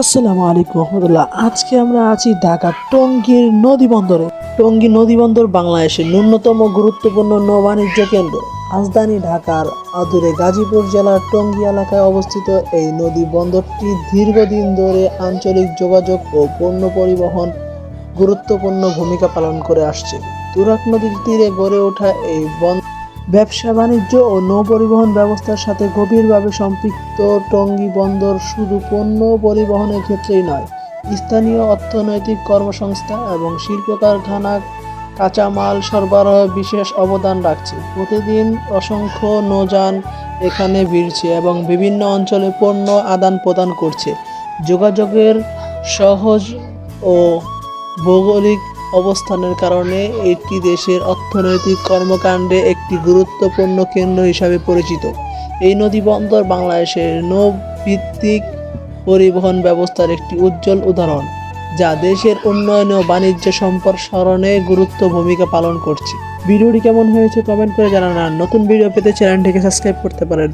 আসসালামু আলাইকুম রহমতুল্লাহ। আজকে আমরা আছি ঢাকা টঙ্গীর নদী বন্দরে। টঙ্গী নদী বন্দর বাংলাদেশের ন্যূনতম গুরুত্বপূর্ণ নৌ-বাণিজ্য কেন্দ্র। রাজধানী ঢাকার আদুরে গাজীপুর জেলার টঙ্গী এলাকায় অবস্থিত এই নদী বন্দরটি দীর্ঘদিন ধরে আঞ্চলিক যোগাযোগ ও পণ্য পরিবহন গুরুত্বপূর্ণ ভূমিকা পালন করে আসছে। তুরাগ নদীর তীরে গড়ে ওঠা এই ব্যবসা বাণিজ্য ও নৌ পরিবহন ব্যবস্থার সাথে গভীরভাবে সম্পৃক্ত টঙ্গী বন্দর শুধু পণ্য পরিবহনের ক্ষেত্রেই নয়, স্থানীয় অর্থনৈতিক কর্মসংস্থান এবং শিল্প কারখানা কাঁচামাল সরবরাহে বিশেষ অবদান রাখছে। প্রতিদিন অসংখ্য নৌযান এখানে ভিড়ছে এবং বিভিন্ন অঞ্চলে পণ্য আদান প্রদান করছে। যোগাযোগের সহজ ও ভৌগোলিক অবস্থানের কারণে এটি দেশের অর্থনৈতিক কর্মকাণ্ডে একটি গুরুত্বপূর্ণ কেন্দ্র হিসাবে পরিচিত। এই নদী বন্দর বাংলাদেশের নৌ-ভিত্তিক পরিবহন ব্যবস্থার একটি উজ্জ্বল উদাহরণ, যা দেশের উন্নয়ন ও বাণিজ্য সম্প্রসারণে গুরুত্বপূর্ণ ভূমিকা পালন করছে। ভিডিওটি কেমন হয়েছে কমেন্ট করে জানান। আর নতুন ভিডিও পেতে চ্যানেলটিকে সাবস্ক্রাইব করতে পারেন।